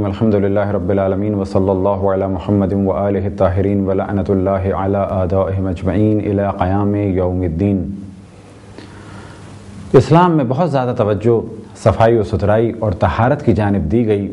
الحمدللہ رب العالمین وصلی اللہ علی محمد وآلہ الطاہرین ولعنۃ اللہ علی اعدائہم اجمعین الی قیام یوم الدین۔ اسلام میں بہت زیادہ توجہ صفائی و ستھرائی اور طہارت کی جانب دی گئی۔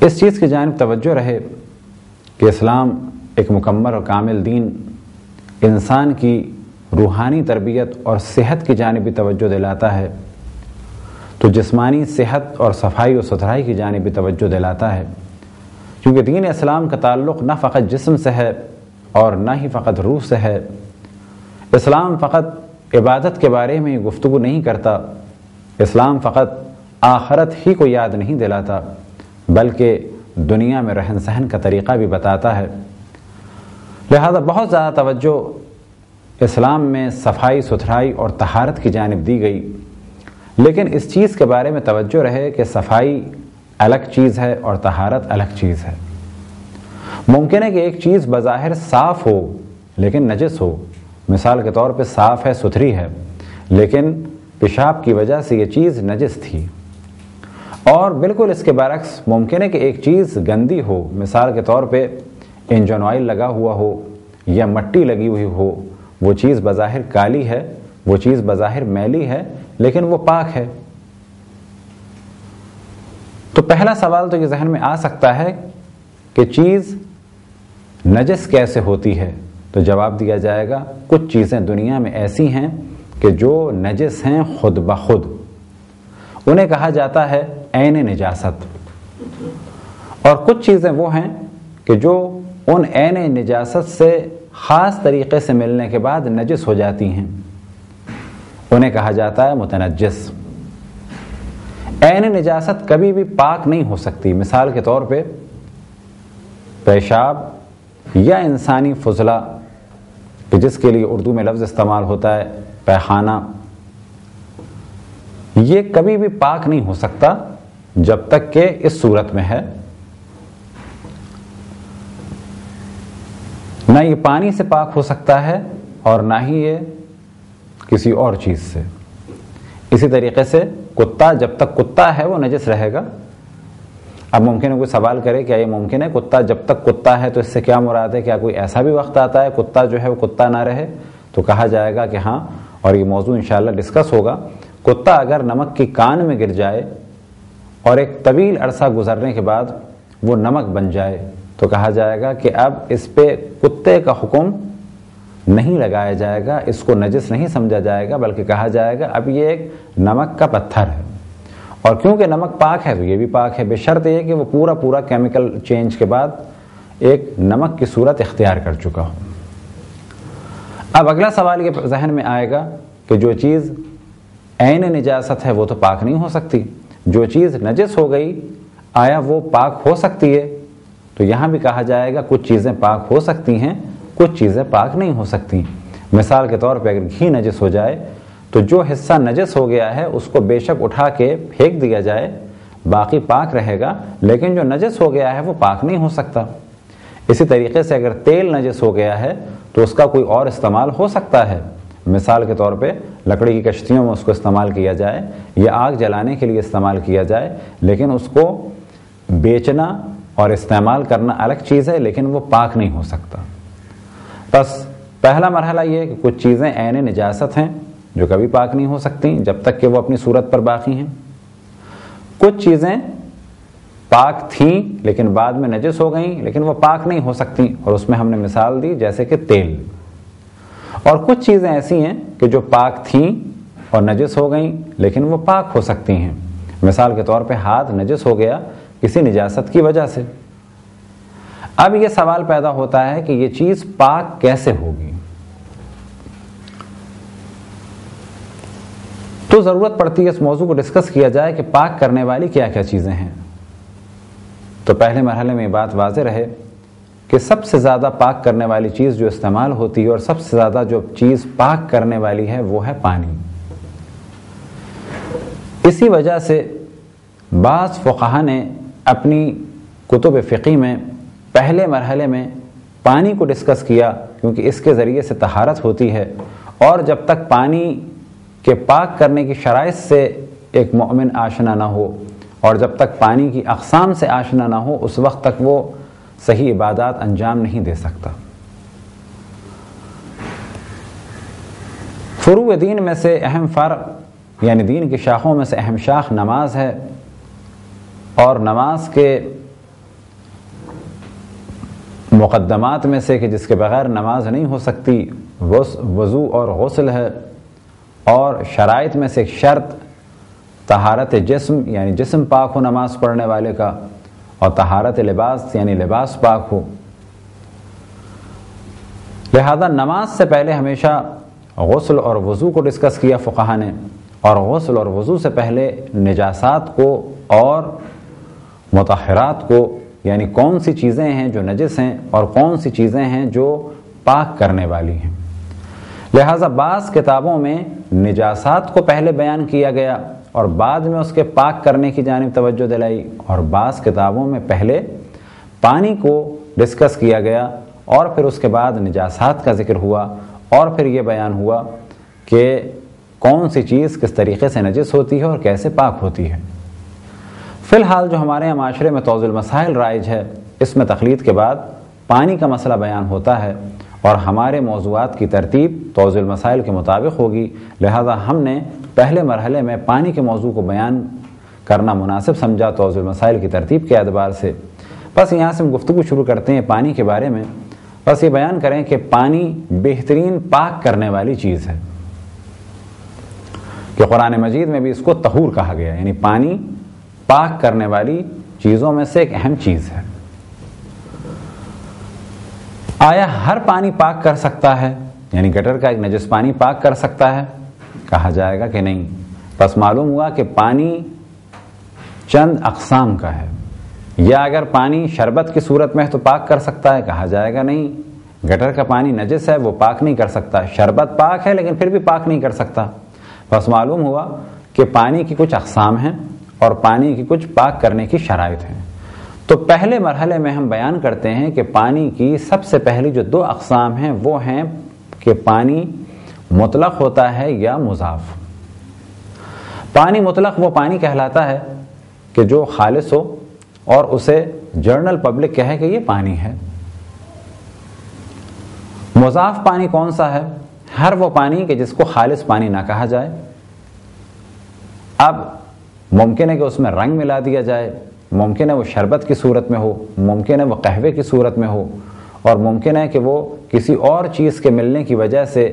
اس چیز کی جانب توجہ رہے کہ اسلام ایک مکمل اور کامل دین انسان کی روحانی تربیت اور صحت کی جانب بھی توجہ دلاتا ہے، تو جسمانی صحت اور صفائی و ستھرائی کی جانب بھی توجہ دلاتا ہے، کیونکہ دین اسلام کا تعلق نہ فقط جسم سے ہے اور نہ ہی فقط روح سے ہے۔ اسلام فقط عبادت کے بارے میں گفتگو نہیں کرتا، اسلام فقط آخرت ہی کو یاد نہیں دلاتا بلکہ دنیا میں رہن سہن کا طریقہ بھی بتاتا ہے۔ لہذا بہت زیادہ توجہ اسلام میں صفائی ستھرائی اور طہارت کی جانب دی گئی، لیکن اس چیز کے بارے میں توجہ رہے کہ صفائی الگ چیز ہے اور طہارت الگ چیز ہے۔ ممکن ہے کہ ایک چیز بظاہر صاف ہو لیکن نجس ہو، مثال کے طور پہ صاف ہے، ستھری ہے، لیکن پیشاب کی وجہ سے یہ چیز نجس تھی۔ اور بالکل اس کے برعکس ممکن ہے کہ ایک چیز گندی ہو، مثال کے طور پہ انجن آئل لگا ہوا ہو یا مٹی لگی ہوئی ہو، وہ چیز بظاہر کالی ہے، وہ چیز بظاہر میلی ہے لیکن وہ پاک ہے۔ تو پہلا سوال تو یہ ذہن میں آ سکتا ہے کہ چیز نجس کیسے ہوتی ہے؟ تو جواب دیا جائے گا کچھ چیزیں دنیا میں ایسی ہیں کہ جو نجس ہیں خود بخود، انہیں کہا جاتا ہے عین نجاست، اور کچھ چیزیں وہ ہیں کہ جو ان عین نجاست سے خاص طریقے سے ملنے کے بعد نجس ہو جاتی ہیں، انہیں کہا جاتا ہے متنجس۔ عین نجاست کبھی بھی پاک نہیں ہو سکتی، مثال کے طور پہ پیشاب یا انسانی فضلہ، کہ جس کے لیے اردو میں لفظ استعمال ہوتا ہے پیخانہ، یہ کبھی بھی پاک نہیں ہو سکتا جب تک کہ اس صورت میں ہے۔ نہ یہ پانی سے پاک ہو سکتا ہے اور نہ ہی یہ کسی اور چیز سے۔ اسی طریقے سے کتا جب تک کتا ہے وہ نجس رہے گا۔ اب ممکن ہے کوئی سوال کرے کیا یہ ممکن ہے کتا جب تک کتا ہے تو اس سے کیا مراد ہے؟ کیا کوئی ایسا بھی وقت آتا ہے کتا جو ہے وہ کتا نہ رہے؟ تو کہا جائے گا کہ ہاں، اور یہ موضوع انشاءاللہ ڈسکس ہوگا۔ کتا اگر نمک کی کان میں گر جائے اور ایک طویل عرصہ گزرنے کے بعد وہ نمک بن جائے تو کہا جائے گا کہ اب اس پہ کتے کا حکم نہیں لگایا جائے گا، اس کو نجس نہیں سمجھا جائے گا، بلکہ کہا جائے گا اب یہ ایک نمک کا پتھر ہے، اور کیونکہ نمک پاک ہے تو یہ بھی پاک ہے، بشرط یہ کہ وہ پورا کیمیکل چینج کے بعد ایک نمک کی صورت اختیار کر چکا ہو۔ اب اگلا سوال یہ ذہن میں آئے گا کہ جو چیز عین نجاست ہے وہ تو پاک نہیں ہو سکتی، جو چیز نجس ہو گئی آیا وہ پاک ہو سکتی ہے؟ تو یہاں بھی کہا جائے گا کچھ چیزیں پاک ہو سکتی ہیں، کچھ چیزیں پاک نہیں ہو سکتی۔ مثال کے طور پہ اگر گھی نجس ہو جائے تو جو حصہ نجس ہو گیا ہے اس کو بے شک اٹھا کے پھینک دیا جائے، باقی پاک رہے گا، لیکن جو نجس ہو گیا ہے وہ پاک نہیں ہو سکتا۔ اسی طریقے سے اگر تیل نجس ہو گیا ہے تو اس کا کوئی اور استعمال ہو سکتا ہے، مثال کے طور پہ لکڑی کی کشتیوں میں اس کو استعمال کیا جائے یا آگ جلانے کے لیے استعمال کیا جائے، لیکن اس کو بیچنا اور استعمال کرنا الگ چیز ہے، لیکن وہ پاک نہیں ہو سکتا۔ بس پہلا مرحلہ یہ ہے کہ کچھ چیزیں عین نجاست ہیں جو کبھی پاک نہیں ہو سکتی جب تک کہ وہ اپنی صورت پر باقی ہیں، کچھ چیزیں پاک تھیں لیکن بعد میں نجس ہو گئیں لیکن وہ پاک نہیں ہو سکتی، اور اس میں ہم نے مثال دی جیسے کہ تیل، اور کچھ چیزیں ایسی ہیں کہ جو پاک تھیں اور نجس ہو گئیں لیکن وہ پاک ہو سکتی ہیں، مثال کے طور پہ ہاتھ نجس ہو گیا کسی نجاست کی وجہ سے۔ اب یہ سوال پیدا ہوتا ہے کہ یہ چیز پاک کیسے ہوگی؟ تو ضرورت پڑتی ہے اس موضوع کو ڈسکس کیا جائے کہ پاک کرنے والی کیا کیا چیزیں ہیں۔ تو پہلے مرحلے میں یہ بات واضح رہے کہ سب سے زیادہ پاک کرنے والی چیز جو استعمال ہوتی ہے اور سب سے زیادہ جو چیز پاک کرنے والی ہے وہ ہے پانی۔ اسی وجہ سے بعض فقہا نے اپنی کتب فقہ میں پہلے مرحلے میں پانی کو ڈسکس کیا، کیونکہ اس کے ذریعے سے طہارت ہوتی ہے، اور جب تک پانی کے پاک کرنے کی شرائط سے ایک مومن آشنا نہ ہو اور جب تک پانی کی اقسام سے آشنا نہ ہو اس وقت تک وہ صحیح عبادات انجام نہیں دے سکتا۔ فروع دین میں سے اہم فرق یعنی دین کی شاخوں میں سے اہم شاخ نماز ہے، اور نماز کے مقدمات میں سے کہ جس کے بغیر نماز نہیں ہو سکتی وضو اور غسل ہے، اور شرائط میں سے ایک شرط طہارت جسم یعنی جسم پاک ہو نماز پڑھنے والے کا، اور طہارت لباس یعنی لباس پاک ہو۔ لہذا نماز سے پہلے ہمیشہ غسل اور وضو کو ڈسکس کیا فقہا نے، اور غسل اور وضو سے پہلے نجاسات کو اور مطہرات کو، یعنی کون سی چیزیں ہیں جو نجس ہیں اور کون سی چیزیں ہیں جو پاک کرنے والی ہیں۔ لہٰذا بعض کتابوں میں نجاسات کو پہلے بیان کیا گیا اور بعد میں اس کے پاک کرنے کی جانب توجہ دلائی، اور بعض کتابوں میں پہلے پانی کو ڈسکس کیا گیا اور پھر اس کے بعد نجاسات کا ذکر ہوا، اور پھر یہ بیان ہوا کہ کون سی چیز کس طریقے سے نجس ہوتی ہے اور کیسے پاک ہوتی ہے۔ فی الحال جو ہمارے یہاں معاشرے میں توضیع المسائل رائج ہے، اس میں تقلید کے بعد پانی کا مسئلہ بیان ہوتا ہے، اور ہمارے موضوعات کی ترتیب توضیع المسائل کے مطابق ہوگی، لہذا ہم نے پہلے مرحلے میں پانی کے موضوع کو بیان کرنا مناسب سمجھا توضیع المسائل کی ترتیب کے اعتبار سے۔ بس یہاں سے ہم گفتگو شروع کرتے ہیں پانی کے بارے میں۔ بس یہ بیان کریں کہ پانی بہترین پاک کرنے والی چیز ہے، کہ قرآن مجید میں بھی اس کو طہور کہا گیا، یعنی پانی پاک کرنے والی چیزوں میں سے ایک اہم چیز ہے۔ آیا ہر پانی پاک کر سکتا ہے، یعنی گٹر کا ایک نجس پانی پاک کر سکتا ہے؟ کہا جائے گا کہ نہیں۔ بس معلوم ہوا کہ پانی چند اقسام کا ہے، یا اگر پانی شربت کی صورت میں ہے تو پاک کر سکتا ہے؟ کہا جائے گا نہیں، گٹر کا پانی نجس ہے وہ پاک نہیں کر سکتا، شربت پاک ہے لیکن پھر بھی پاک نہیں کر سکتا۔ بس معلوم ہوا کہ پانی کی کچھ اقسام ہیں اور پانی کی کچھ پاک کرنے کی شرائط ہیں۔ تو پہلے مرحلے میں ہم بیان کرتے ہیں کہ پانی کی سب سے پہلی جو دو اقسام ہیں وہ ہیں کہ پانی مطلق ہوتا ہے یا مضاف۔ پانی مطلق وہ پانی کہلاتا ہے کہ جو خالص ہو اور اسے جنرل پبلک کہے کہ یہ پانی ہے۔ مضاف پانی کون سا ہے؟ ہر وہ پانی کہ جس کو خالص پانی نہ کہا جائے۔ اب ممکن ہے کہ اس میں رنگ ملا دیا جائے، ممکن ہے وہ شربت کی صورت میں ہو، ممکن ہے وہ قہوے کی صورت میں ہو، اور ممکن ہے کہ وہ کسی اور چیز کے ملنے کی وجہ سے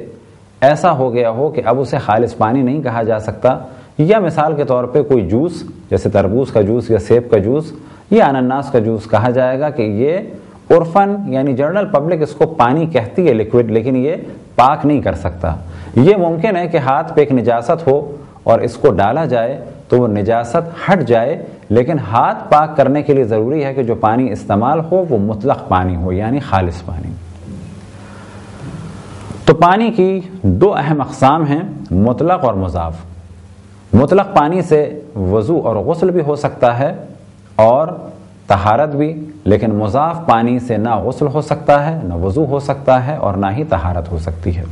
ایسا ہو گیا ہو کہ اب اسے خالص پانی نہیں کہا جا سکتا۔ یا مثال کے طور پہ کوئی جوس جیسے تربوز کا جوس یا سیب کا جوس یا انناس کا جوس کہا جائے گا کہ یہ عرفاً یعنی جنرل پبلک اس کو پانی کہتی ہے لیکوڈ، لیکن یہ پاک نہیں کر سکتا۔ یہ ممکن ہے کہ ہاتھ پہ ایک نجاست ہو اور اس کو ڈالا جائے تو وہ نجاست ہٹ جائے، لیکن ہاتھ پاک کرنے کے لیے ضروری ہے کہ جو پانی استعمال ہو وہ مطلق پانی ہو یعنی خالص پانی۔ تو پانی کی دو اہم اقسام ہیں، مطلق اور مضاف۔ مطلق پانی سے وضو اور غسل بھی ہو سکتا ہے اور طہارت بھی، لیکن مضاف پانی سے نہ غسل ہو سکتا ہے، نہ وضو ہو سکتا ہے اور نہ ہی طہارت ہو سکتی ہے۔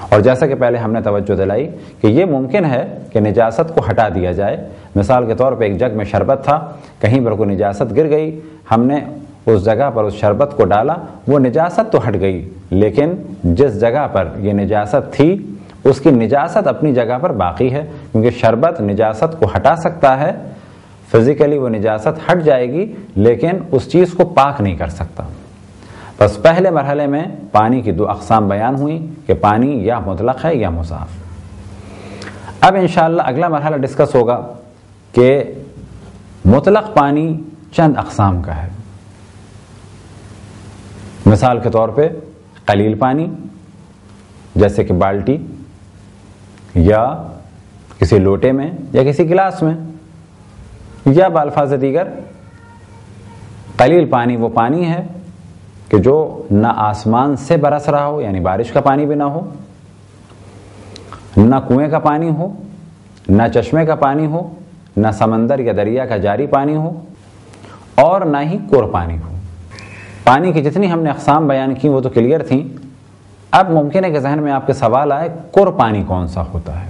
اور جیسا کہ پہلے ہم نے توجہ دلائی کہ یہ ممکن ہے کہ نجاست کو ہٹا دیا جائے۔ مثال کے طور پہ ایک جگ میں شربت تھا، کہیں پر کوئی نجاست گر گئی، ہم نے اس جگہ پر اس شربت کو ڈالا، وہ نجاست تو ہٹ گئی، لیکن جس جگہ پر یہ نجاست تھی اس کی نجاست اپنی جگہ پر باقی ہے، کیونکہ شربت نجاست کو ہٹا سکتا ہے، فزیکلی وہ نجاست ہٹ جائے گی لیکن اس چیز کو پاک نہیں کر سکتا۔ بس پہلے مرحلے میں پانی کی دو اقسام بیان ہوئی کہ پانی یا مطلق ہے یا مضاف۔ اب انشاءاللہ اگلا مرحلہ ڈسکس ہوگا کہ مطلق پانی چند اقسام کا ہے۔ مثال کے طور پہ قلیل پانی جیسے کہ بالٹی یا کسی لوٹے میں یا کسی گلاس میں، یا بالفاظ دیگر قلیل پانی وہ پانی ہے کہ جو نہ آسمان سے برس رہا ہو یعنی بارش کا پانی بھی نہ ہو، نہ کنویں کا پانی ہو، نہ چشمے کا پانی ہو، نہ سمندر یا دریا کا جاری پانی ہو، اور نہ ہی کور پانی ہو۔ پانی کی جتنی ہم نے اقسام بیان کی وہ تو کلیئر تھیں۔ اب ممکن ہے کہ ذہن میں آپ کے سوال آئے کور پانی کون سا ہوتا ہے؟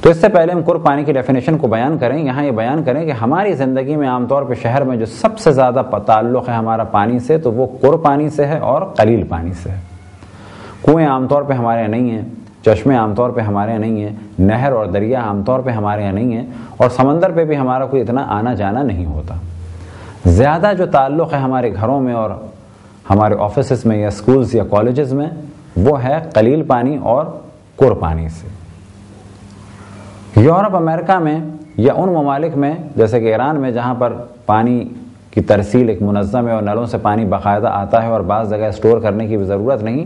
تو اس سے پہلے ہم قرب پانی کی ڈیفینیشن کو بیان کریں، یہاں یہ بیان کریں کہ ہماری زندگی میں عام طور پہ شہر میں جو سب سے زیادہ تعلق ہے ہمارا پانی سے، تو وہ قرب پانی سے ہے اور قلیل پانی سے ہے۔ کنویں عام طور پہ ہمارے یہاں نہیں ہیں، چشمے عام طور پہ ہمارے یہاں نہیں ہیں، نہر اور دریا عام طور پہ ہمارے یہاں نہیں ہیں، اور سمندر پہ بھی ہمارا کوئی اتنا آنا جانا نہیں ہوتا۔ زیادہ جو تعلق ہے ہمارے گھروں میں اور ہمارے آفیسز میں یا سکولز یا کالجز میں، وہ ہے قلیل پانی اور قرب پانی سے۔ یورپ امریکہ میں یا ان ممالک میں جیسے کہ ایران میں، جہاں پر پانی کی ترسیل ایک منظم ہے اور نلوں سے پانی باقاعدہ آتا ہے اور بعض جگہ اسٹور کرنے کی بھی ضرورت نہیں،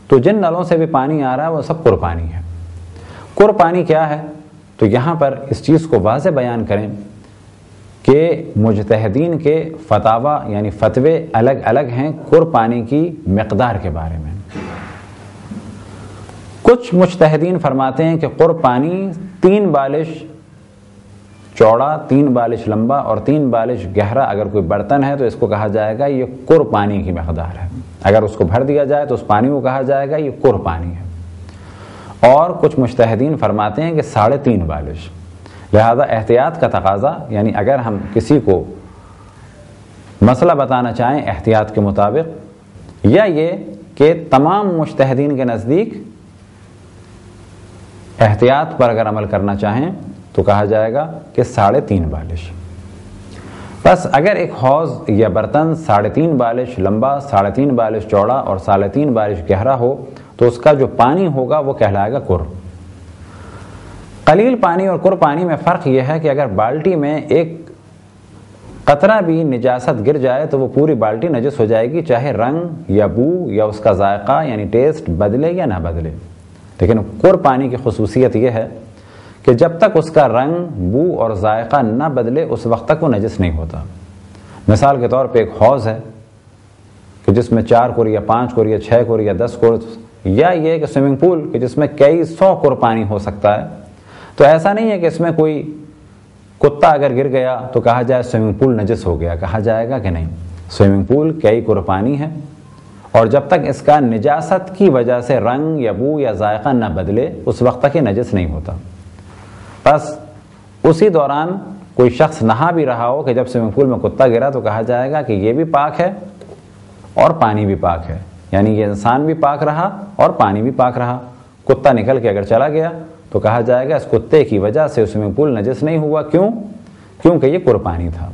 تو جن نلوں سے بھی پانی آ رہا ہے وہ سب قرب پانی ہے۔ قرب پانی کیا ہے؟ تو یہاں پر اس چیز کو واضح بیان کریں کہ مجتہدین کے فتاوی یعنی فتوے الگ الگ ہیں قرب پانی کی مقدار کے بارے میں۔ کچھ مجتہدین فرماتے ہیں کہ قرب پانی 3 بالش چوڑا، 3 بالش لمبا اور 3 بالش گہرا اگر کوئی برتن ہے تو اس کو کہا جائے گا یہ قرب پانی کی مقدار ہے۔ اگر اس کو بھر دیا جائے تو اس پانی کو کہا جائے گا یہ قرب پانی ہے۔ اور کچھ مجتہدین فرماتے ہیں کہ 3.5 بالش۔ لہذا احتیاط کا تقاضا، یعنی اگر ہم کسی کو مسئلہ بتانا چاہیں احتیاط کے مطابق، یا یہ کہ تمام مجتہدین کے نزدیک احتیاط پر اگر عمل کرنا چاہیں تو کہا جائے گا کہ 3.5 بالش۔ بس اگر ایک حوض یا برتن 3.5 بالش لمبا، 3.5 بالش چوڑا اور 3.5 بالش گہرا ہو تو اس کا جو پانی ہوگا وہ کہلائے گا قرب۔ قلیل پانی اور قرب پانی میں فرق یہ ہے کہ اگر بالٹی میں ایک قطرہ بھی نجاست گر جائے تو وہ پوری بالٹی نجس ہو جائے گی، چاہے رنگ یا بو یا اس کا ذائقہ یعنی ٹیسٹ بدلے یا نہ بدلے۔ لیکن قرب پانی کی خصوصیت یہ ہے کہ جب تک اس کا رنگ، بو اور ذائقہ نہ بدلے اس وقت تک وہ نجس نہیں ہوتا۔ مثال کے طور پہ ایک حوض ہے کہ جس میں 4 کور یا 5 کور یا 6 کور یا 10 کور، یا یہ کہ سوئمنگ پول کہ جس میں کئی 100 کور پانی ہو سکتا ہے، تو ایسا نہیں ہے کہ اس میں کوئی کتا اگر گر گیا تو کہا جائے سوئمنگ پول نجس ہو گیا، کہا جائے گا کہ نہیں، سوئمنگ پول کئی کور پانی ہے اور جب تک اس کا نجاست کی وجہ سے رنگ یا بو یا ذائقہ نہ بدلے اس وقت تک یہ نجس نہیں ہوتا۔ بس اسی دوران کوئی شخص نہا بھی رہا ہو کہ جب سوئمنگ پول میں کتا گرا تو کہا جائے گا کہ یہ بھی پاک ہے اور پانی بھی پاک ہے، یعنی یہ انسان بھی پاک رہا اور پانی بھی پاک رہا۔ کتا نکل کے اگر چلا گیا تو کہا جائے گا اس کتے کی وجہ سے سوئمنگ پول نجس نہیں ہوا، کیوں؟ کیونکہ یہ قرب پانی تھا۔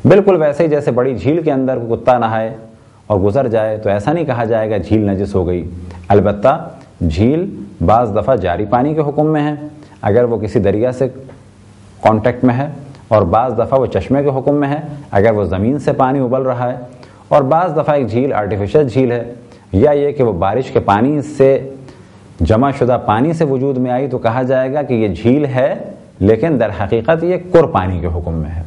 بالکل ویسے ہی جیسے بڑی جھیل کے اندر کتا نہائے اور گزر جائے تو ایسا نہیں کہا جائے گا جھیل نجس ہو گئی۔ البتہ جھیل بعض دفعہ جاری پانی کے حکم میں ہے اگر وہ کسی دریا سے کانٹیکٹ میں ہے، اور بعض دفعہ وہ چشمے کے حکم میں ہے اگر وہ زمین سے پانی ابل رہا ہے، اور بعض دفعہ ایک جھیل آرٹیفیشل جھیل ہے، یا یہ کہ وہ بارش کے پانی سے جمع شدہ پانی سے وجود میں آئی تو کہا جائے گا کہ یہ جھیل ہے لیکن در حقیقت یہ قرب پانی کے حکم میں ہے،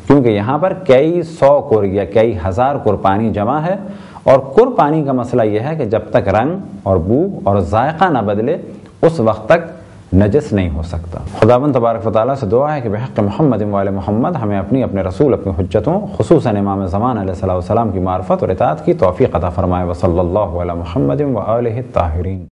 کیونکہ یہاں پر کئی 100 کور یا کئی 1000 کور پانی جمع ہے۔ اور قرب پانی کا مسئلہ یہ ہے کہ جب تک رنگ اور بو اور ذائقہ نہ بدلے اس وقت تک نجس نہیں ہو سکتا۔ خداوند تبارک و تعالیٰ سے دعا ہے کہ بحق محمد و آل محمد ہمیں اپنے رسول، اپنی حجتوں، خصوصاً امام زمان علیہ السلام کی معرفت اور اطاعت کی توفیق عطا فرمائے۔ وصلی اللہ علی محمد و آلہ الطاہرین۔